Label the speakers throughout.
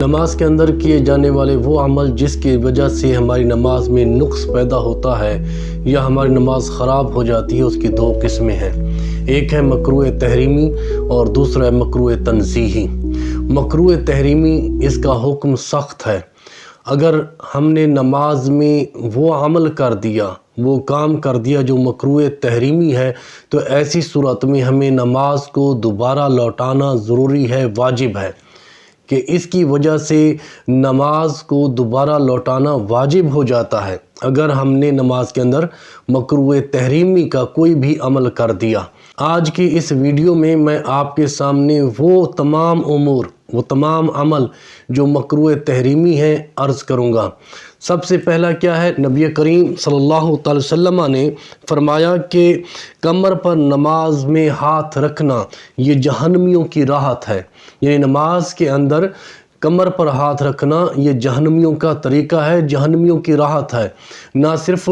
Speaker 1: نماز کے اندر کیے جانے والے وہ عمل جس کی وجہ سے ہماری نماز میں نقص پیدا ہوتا ہے یا ہماری نماز خراب ہو جاتی ہے، اس کی دو قسمیں ہیں۔ ایک ہے مکروہ تحریمی اور دوسرا ہے مکروہ تنزیہی۔ مکروہ تحریمی اس کا حکم سخت ہے۔ اگر ہم نے نماز میں وہ عمل کر دیا، وہ کام کر دیا جو مکروہ تحریمی ہے، تو ایسی صورت میں ہمیں نماز کو دوبارہ لوٹانا ضروری ہے، واجب ہے کہ اس کی وجہ سے نماز کو دوبارہ لوٹانا واجب ہو جاتا ہے اگر ہم نے نماز کے اندر مکروہ تحریمی کا کوئی بھی عمل کر دیا۔ آج کی اس ویڈیو میں میں آپ کے سامنے وہ تمام امور، وہ تمام عمل جو مکروہ تحریمی ہیں عرض کروں گا۔ سب سے پہلا کیا ہے؟ نبی کریم صلی اللہ تعالی وسلم نے فرمایا کہ کمر پر نماز میں ہاتھ رکھنا یہ جہنمیوں کی راحت ہے، یعنی نماز کے اندر کمر پر ہاتھ رکھنا یہ جہنمیوں کا طریقہ ہے، جہنمیوں کی راحت ہے۔ نہ صرف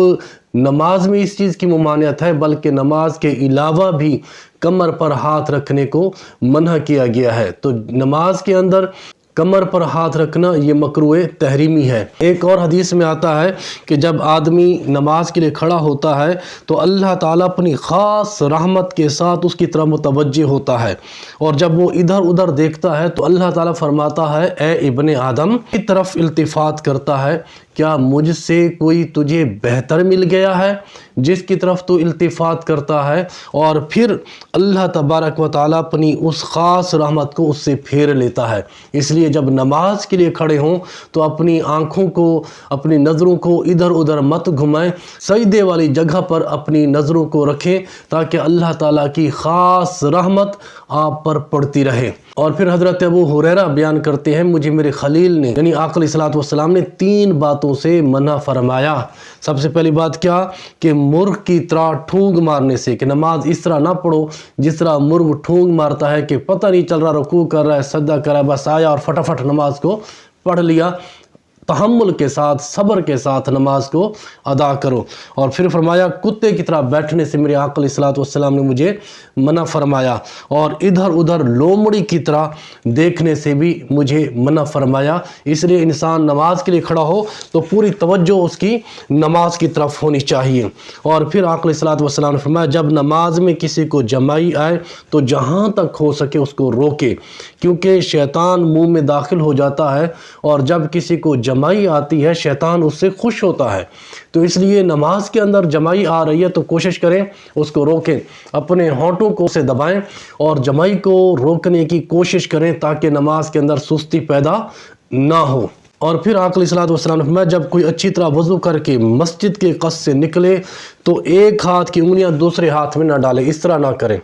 Speaker 1: نماز میں اس چیز کی ممانعت ہے بلکہ نماز کے علاوہ بھی کمر پر ہاتھ رکھنے کو منع کیا گیا ہے۔ تو نماز کے اندر کمر پر ہاتھ رکھنا یہ مکروہ تحریمی ہے۔ ایک اور حدیث میں آتا ہے کہ جب آدمی نماز کے لیے کھڑا ہوتا ہے تو اللہ تعالیٰ اپنی خاص رحمت کے ساتھ اس کی طرف متوجہ ہوتا ہے، اور جب وہ ادھر ادھر دیکھتا ہے تو اللہ تعالیٰ فرماتا ہے اے ابن آدم، کی طرف التفات کرتا ہے، کیا مجھ سے کوئی تجھے بہتر مل گیا ہے جس کی طرف تو التفات کرتا ہے؟ اور پھر اللہ تبارک و تعالیٰ اپنی اس خاص رحمت کو اس سے پھیر لیتا ہے۔ اس لیے جب نماز کے لیے کھڑے ہوں تو اپنی آنکھوں کو، اپنی نظروں کو ادھر ادھر مت گھمائیں، سجدے والی جگہ پر اپنی نظروں کو رکھیں تاکہ اللہ تعالیٰ کی خاص رحمت آپ پر پڑتی رہے۔ اور پھر حضرت ابو ہریرہ بیان کرتے ہیں، مجھے میرے خلیل نے یعنی آقا علیہ الصلوۃ والسلام نے 3 باتوں سے منع فرمایا۔ سب سے پہلی بات کیا کہ مرغ کی طرح ٹھونگ مارنے سے، کہ نماز اس طرح نہ پڑھو جس طرح مرغ ٹھونگ مارتا ہے کہ پتہ نہیں چل رہا رکوع کر رہا ہے، سجدہ کر رہا ہے، بس آیا اور فٹافٹ نماز کو پڑھ لیا۔ تحمل کے ساتھ، صبر کے ساتھ نماز کو ادا کرو۔ اور پھر فرمایا کتے کی طرح بیٹھنے سے میرے آقا علیہ الصلوۃ والسلام نے مجھے منع فرمایا، اور ادھر ادھر لومڑی کی طرح دیکھنے سے بھی مجھے منع فرمایا۔ اس لیے انسان نماز کے لیے کھڑا ہو تو پوری توجہ اس کی نماز کی طرف ہونی چاہیے۔ اور پھر آقا علیہ الصلوۃ والسلام نے فرمایا جب نماز میں کسی کو جمائی آئے تو جہاں تک ہو سکے اس کو روکے، کیونکہ شیطان منہ میں داخل ہو جاتا ہے، اور جب کسی کو جمائی آتی ہے شیطان اس سے خوش ہوتا ہے۔ تو اس لیے نماز کے اندر جمائی آ رہی ہے تو کوشش کریں اس کو روکیں، اپنے ہونٹوں کو سے دبائیں اور جمائی کو روکنے کی کوشش کریں تاکہ نماز کے اندر سستی پیدا نہ ہو۔ اور پھر آقا علیہ الصلوۃ والسلام نے فرمایا جب کوئی اچھی طرح وضو کر کے مسجد کے قصد سے نکلے تو ایک ہاتھ کی انگلیاں دوسرے ہاتھ میں نہ ڈالے، اس طرح نہ کریں۔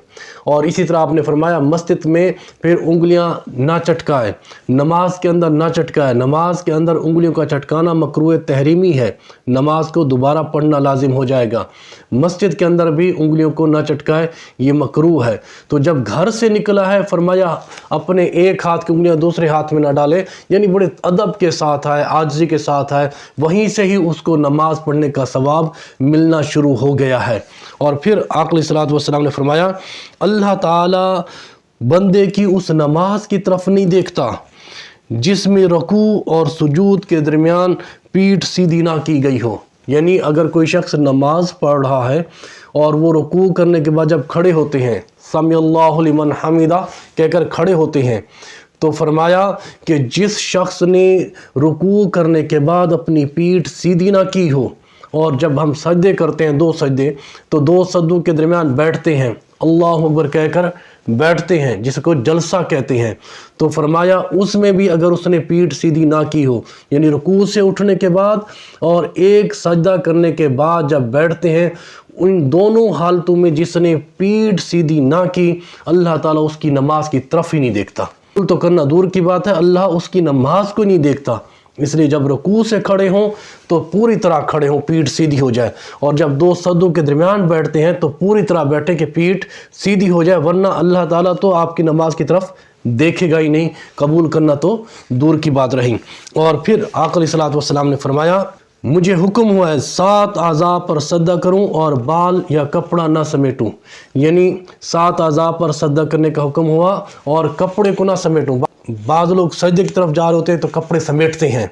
Speaker 1: اور اسی طرح آپ نے فرمایا مسجد میں پھر انگلیاں نہ چٹکائے، نماز کے اندر نہ چٹکائے۔ نماز کے اندر انگلیوں کا چٹکانا مکروہ تحریمی ہے، نماز کو دوبارہ پڑھنا لازم ہو جائے گا۔ مسجد کے اندر بھی انگلیوں کو نہ چٹکائے، یہ مکروہ ہے۔ تو جب گھر سے نکلا ہے فرمایا اپنے ایک ہاتھ کی انگلیاں دوسرے ہاتھ میں نہ ڈالے، یعنی بڑے ادب کے ساتھ آئے، عاجزی کے ساتھ آئے، وہیں سے ہی اس کو نماز پڑھنے کا ثواب ملنا شروع ہو گیا ہے۔ اور پھر آقا علیہ الصلوۃ والسلام نے فرمایا اللہ تعالیٰ بندے کی اس نماز کی طرف نہیں دیکھتا جس میں رکوع اور سجود کے درمیان پیٹھ سیدھی نہ کی گئی ہو۔ یعنی اگر کوئی شخص نماز پڑھ رہا ہے اور وہ رکوع کرنے کے بعد جب کھڑے ہوتے ہیں، سمی اللہ لمن حمیدہ کہہ کر کھڑے ہوتے ہیں، تو فرمایا کہ جس شخص نے رکوع کرنے کے بعد اپنی پیٹھ سیدھی نہ کی ہو، اور جب ہم سجدے کرتے ہیں 2 سجدے تو 2 سجدوں کے درمیان بیٹھتے ہیں، اللہ اکبر کہہ کر بیٹھتے ہیں جس کو جلسہ کہتے ہیں، تو فرمایا اس میں بھی اگر اس نے پیٹھ سیدھی نہ کی ہو، یعنی رکوع سے اٹھنے کے بعد اور ایک سجدہ کرنے کے بعد جب بیٹھتے ہیں، ان دونوں حالتوں میں جس نے پیٹھ سیدھی نہ کی اللہ تعالیٰ اس کی نماز کی طرف ہی نہیں دیکھتا۔ تو کرنا دور کی بات ہے، اللہ اس کی نماز کو نہیں دیکھتا۔ اس لیے جب رکوع سے کھڑے ہوں تو پوری طرح کھڑے ہوں، پیٹھ سیدھی ہو جائے، اور جب 2 سجدوں کے درمیان بیٹھتے ہیں تو پوری طرح بیٹھے کہ پیٹھ سیدھی ہو جائے، ورنہ اللہ تعالیٰ تو آپ کی نماز کی طرف دیکھے گا ہی نہیں، قبول کرنا تو دور کی بات رہی۔ اور پھر آقا علیہ الصلوۃ والسلام نے فرمایا مجھے حکم ہوا ہے 7 اعضاء پر سجدہ کروں اور بال یا کپڑا نہ سمیٹوں، یعنی 7 اعضاء پر سجدہ کرنے کا حکم ہوا اور کپڑے کو نہ سمیٹوں، بعض لوگ سجدے کی طرف جا رہے ہوتے ہیں تو کپڑے سمیٹتے ہیں،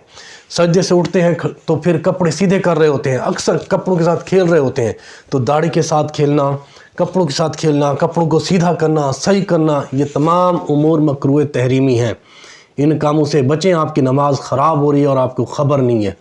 Speaker 1: سجدے سے اٹھتے ہیں تو پھر کپڑے سیدھے کر رہے ہوتے ہیں، اکثر کپڑوں کے ساتھ کھیل رہے ہوتے ہیں۔ تو داڑھی کے ساتھ کھیلنا، کپڑوں کے ساتھ کھیلنا، کپڑوں کو سیدھا کرنا، صحیح کرنا، یہ تمام امور مکروہ تحریمی ہیں۔ ان کاموں سے بچیں، آپ کی نماز خراب ہو رہی ہے اور آپ کو خبر نہیں ہے۔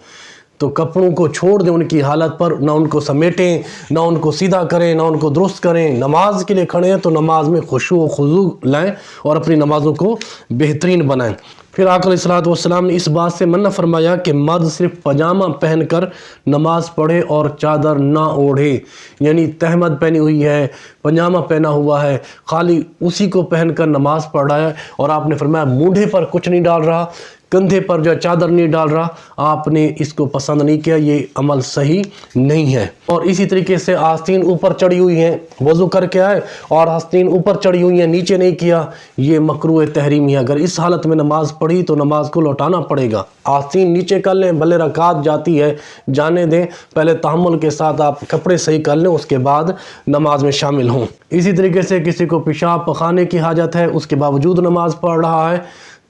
Speaker 1: تو کپڑوں کو چھوڑ دیں ان کی حالت پر، نہ ان کو سمیٹیں، نہ ان کو سیدھا کریں، نہ ان کو درست کریں۔ نماز کے لیے کھڑے ہیں تو نماز میں خشوع و خضوع لائیں اور اپنی نمازوں کو بہترین بنائیں۔ پھر آقا علیہ الصلوۃ والسلام نے اس بات سے منع فرمایا کہ مرد صرف پاجامہ پہن کر نماز پڑھے اور چادر نہ اوڑھے، یعنی تہمد پہنی ہوئی ہے، پاجامہ پہنا ہوا ہے، خالی اسی کو پہن کر نماز پڑھ رہا ہے، اور آپ نے فرمایا مونڈھے پر کچھ نہیں ڈال رہا، کندھے پر جو چادر نہیں ڈال رہا، آپ نے اس کو پسند نہیں کیا، یہ عمل صحیح نہیں ہے۔ اور اسی طریقے سے آستین اوپر چڑھی ہوئی ہیں، وضو کر کے آئے اور آستین اوپر چڑھی ہوئی ہیں، نیچے نہیں کیا، یہ مکروہ تحریمی ہے۔ اگر اس حالت میں نماز پڑھی تو نماز کو لوٹانا پڑے گا۔ آستین نیچے کر لیں، بھلے رکعت جاتی ہے جانے دیں، پہلے تحمل کے ساتھ آپ کپڑے صحیح کر لیں، اس کے بعد نماز میں شامل ہوں۔ اسی طریقے سے کسی کو پیشاب پخانے کی حاجت ہے، اس کے باوجود نماز پڑھ رہا ہے،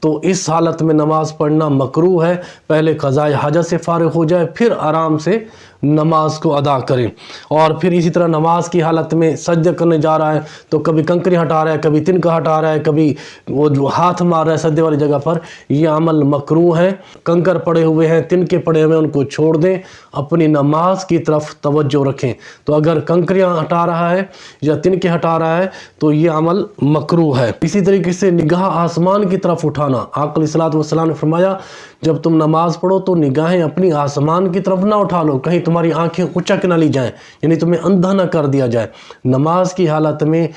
Speaker 1: تو اس حالت میں نماز پڑھنا مکروہ ہے۔ پہلے قضاء حاجت سے فارغ ہو جائے، پھر آرام سے نماز کو ادا کریں۔ اور پھر اسی طرح نماز کی حالت میں سجدہ کرنے جا رہا ہے تو کبھی کنکری ہٹا رہا ہے، کبھی تنکا ہٹا رہا ہے، کبھی وہ جو ہاتھ مار رہا ہے سجدے والی جگہ پر، یہ عمل مکروہ ہے۔ کنکر پڑے ہوئے ہیں، تنکے پڑے ہوئے ہیں، ان کو چھوڑ دیں، اپنی نماز کی طرف توجہ رکھیں۔ تو اگر کنکریاں ہٹا رہا ہے یا تنکے ہٹا رہا ہے تو یہ عمل مکروہ ہے۔ اسی طریقے سے نگاہ آسمان کی طرف اٹھانا، آقا علیہ الصلوۃ والسلام نے فرمایا جب تم نماز پڑھو تو نگاہیں اپنی آسمان کی طرف نہ اٹھا لو، کہیں تمہاری آنکھیں اچک نہ لی جائیں، یعنی تمہیں اندھا نہ کر دیا جائے۔ نماز کی حالت میں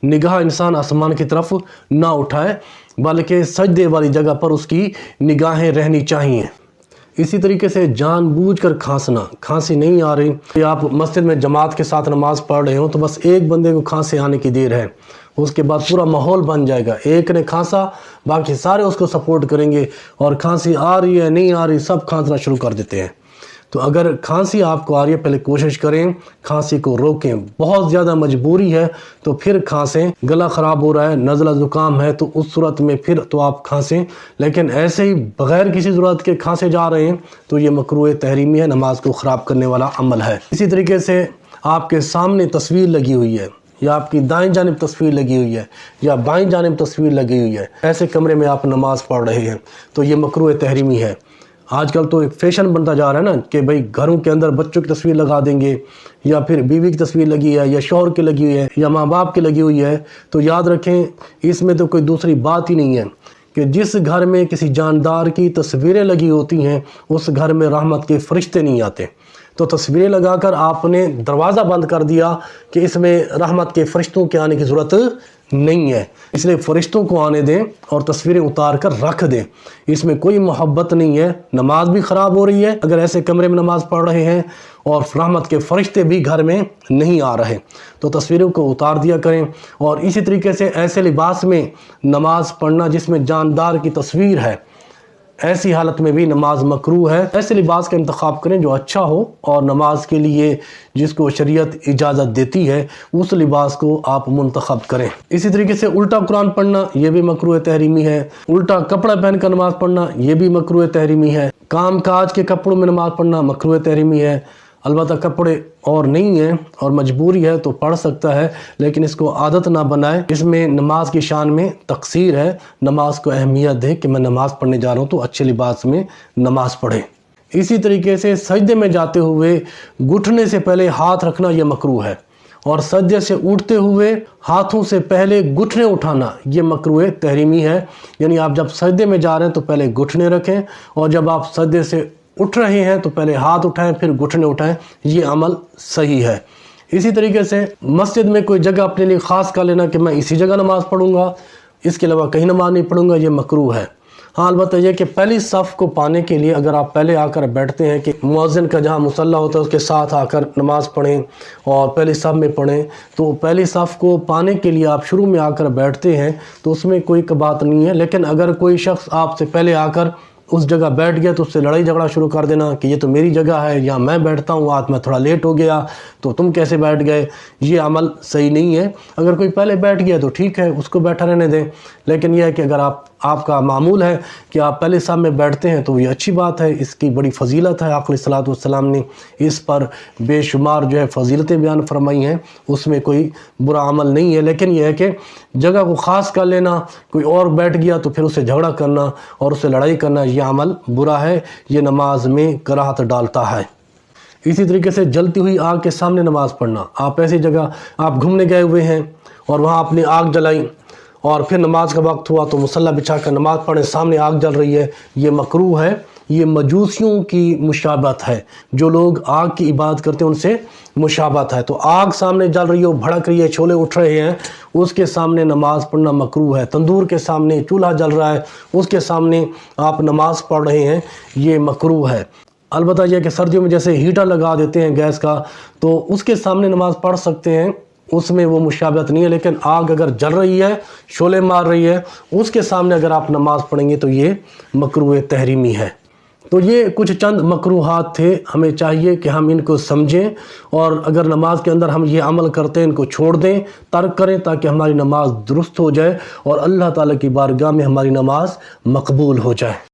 Speaker 1: نگاہ انسان آسمان کی طرف نہ اٹھائے، بلکہ سجدے والی جگہ پر اس کی نگاہیں رہنی چاہیے۔ اسی طریقے سے جان بوجھ کر کھانسنا، کھانسی نہیں آ رہی کہ آپ مسجد میں جماعت کے ساتھ نماز پڑھ رہے ہوں تو بس ایک بندے کو کھانسی آنے کی دیر ہے، اس کے بعد پورا ماحول بن جائے گا، ایک نے کھانسا باقی سارے اس کو سپورٹ کریں گے، اور کھانسی آ رہی ہے نہیں آ رہی سب کھانسنا شروع کر دیتے ہیں۔ تو اگر کھانسی آپ کو آ رہی ہے پہلے کوشش کریں کھانسی کو روکیں، بہت زیادہ مجبوری ہے تو پھر کھانسیں، گلا خراب ہو رہا ہے، نزلہ زکام ہے تو اس صورت میں پھر تو آپ کھانسیں، لیکن ایسے ہی بغیر کسی ضرورت کے کھانسے جا رہے ہیں تو یہ مکروہ تحریمی ہے، نماز کو خراب کرنے والا عمل ہے۔ اسی طریقے سے آپ کے سامنے تصویر لگی ہوئی ہے، یا آپ کی دائیں جانب تصویر لگی ہوئی ہے، یا بائیں جانب تصویر لگی ہوئی ہے، ایسے کمرے میں آپ نماز پڑھ رہے ہیں تو یہ مکروہ تحریمی ہے۔ آج کل تو ایک فیشن بنتا جا رہا ہے نا کہ بھئی گھروں کے اندر بچوں کی تصویر لگا دیں گے، یا پھر بیوی کی تصویر لگی ہے، یا شوہر کی لگی ہوئی ہے، یا ماں باپ کی لگی ہوئی ہے، تو یاد رکھیں اس میں تو کوئی دوسری بات ہی نہیں ہے کہ جس گھر میں کسی جاندار کی تصویریں لگی ہوتی ہیں اس گھر میں رحمت کے فرشتے نہیں آتے۔ تو تصویریں لگا کر آپ نے دروازہ بند کر دیا کہ اس میں رحمت کے فرشتوں کے آنے کی ضرورت نہیں ہے، اس لیے فرشتوں کو آنے دیں اور تصویریں اتار کر رکھ دیں، اس میں کوئی محبت نہیں ہے، نماز بھی خراب ہو رہی ہے اگر ایسے کمرے میں نماز پڑھ رہے ہیں، اور رحمت کے فرشتے بھی گھر میں نہیں آ رہے، تو تصویروں کو اتار دیا کریں۔ اور اسی طریقے سے ایسے لباس میں نماز پڑھنا جس میں جاندار کی تصویر ہے، ایسی حالت میں بھی نماز مکروہ ہے۔ ایسے لباس کا انتخاب کریں جو اچھا ہو اور نماز کے لیے جس کو شریعت اجازت دیتی ہے اس لباس کو آپ منتخب کریں۔ اسی طریقے سے الٹا قرآن پڑھنا یہ بھی مکروہ تحریمی ہے، الٹا کپڑا پہن کر نماز پڑھنا یہ بھی مکروہ تحریمی ہے، کام کاج کے کپڑوں میں نماز پڑھنا مکروہ تحریمی ہے۔ البتہ کپڑے اور نہیں ہیں اور مجبوری ہے تو پڑھ سکتا ہے، لیکن اس کو عادت نہ بنائے، اس میں نماز کی شان میں تقصیر ہے۔ نماز کو اہمیت دے کہ میں نماز پڑھنے جا رہا ہوں تو اچھے لباس میں نماز پڑھے۔ اسی طریقے سے سجدے میں جاتے ہوئے گھٹنے سے پہلے ہاتھ رکھنا یہ مکروہ ہے، اور سجدے سے اٹھتے ہوئے ہاتھوں سے پہلے گھٹنے اٹھانا یہ مکروہ تحریمی ہے، یعنی آپ جب سجدے میں جا رہے ہیں تو پہلے گھٹنے رکھیں، اور جب آپ سجدے سے اٹھ رہے ہیں تو پہلے ہاتھ اٹھائیں پھر گھٹنے اٹھائیں، یہ عمل صحیح ہے۔ اسی طریقے سے مسجد میں کوئی جگہ اپنے لیے خاص کر لینا کہ میں اسی جگہ نماز پڑھوں گا، اس کے علاوہ کہیں نماز نہیں پڑھوں گا، یہ مکروہ ہے۔ ہاں البتہ یہ کہ پہلی صف کو پانے کے لیے اگر آپ پہلے آ کر بیٹھتے ہیں کہ مؤذن کا جہاں مصلی ہوتا ہے اس کے ساتھ آ کر نماز پڑھیں اور پہلی صف میں پڑھیں، تو پہلی صف کو پانے کے لیے آپ شروع میں آ کر بیٹھتے ہیں تو اس میں کوئی بات نہیں ہے، لیکن اگر کوئی شخص آپ سے پہلے آ کر اس جگہ بیٹھ گیا تو اس سے لڑائی جھگڑا شروع کر دینا کہ یہ تو میری جگہ ہے، یہاں میں بیٹھتا ہوں، آج میں تھوڑا لیٹ ہو گیا تو تم کیسے بیٹھ گئے، یہ عمل صحیح نہیں ہے۔ اگر کوئی پہلے بیٹھ گیا تو ٹھیک ہے، اس کو بیٹھا رہنے دیں، لیکن یہ ہے کہ اگر آپ کا معمول ہے کہ آپ پہلے صاحب میں بیٹھتے ہیں تو یہ اچھی بات ہے، اس کی بڑی فضیلت ہے۔ آقا علیہ الصلوۃ والسلام نے اس پر بے شمار فضیلتیں بیان فرمائی ہیں، اس میں کوئی برا عمل نہیں ہے، لیکن یہ ہے کہ جگہ کو خاص کر لینا، کوئی اور بیٹھ گیا تو پھر اسے جھگڑا کرنا اور اسے لڑائی کرنا، یہ عمل برا ہے، یہ نماز میں کراہت ڈالتا ہے۔ اسی طریقے سے جلتی ہوئی آگ کے سامنے نماز پڑھنا، آپ ایسی جگہ آپ گھومنے گئے ہوئے ہیں اور وہاں اپنی آگ جلائی اور پھر نماز کا وقت ہوا تو مصلی بچھا کر نماز پڑھیں، سامنے آگ جل رہی ہے، یہ مکروہ ہے، یہ مجوسیوں کی مشابہت ہے، جو لوگ آگ کی عبادت کرتے ہیں ان سے مشابہت ہے۔ تو آگ سامنے جل رہی ہے، بھڑک رہی ہے، شعلے اٹھ رہے ہیں، اس کے سامنے نماز پڑھنا مکروہ ہے۔ تندور کے سامنے چولہا جل رہا ہے، اس کے سامنے آپ نماز پڑھ رہے ہیں، یہ مکروہ ہے۔ البتہ یہ کہ سردیوں میں جیسے ہیٹر لگا دیتے ہیں گیس کا تو اس کے سامنے نماز پڑھ سکتے ہیں، اس میں وہ مشابہت نہیں ہے، لیکن آگ اگر جل رہی ہے، شعلے مار رہی ہے، اس کے سامنے اگر آپ نماز پڑھیں گے تو یہ مکروہ تحریمی ہے۔ تو یہ کچھ چند مکروہات تھے، ہمیں چاہیے کہ ہم ان کو سمجھیں اور اگر نماز کے اندر ہم یہ عمل کرتے ہیں ان کو چھوڑ دیں، ترک کریں، تاکہ ہماری نماز درست ہو جائے اور اللہ تعالیٰ کی بارگاہ میں ہماری نماز مقبول ہو جائے۔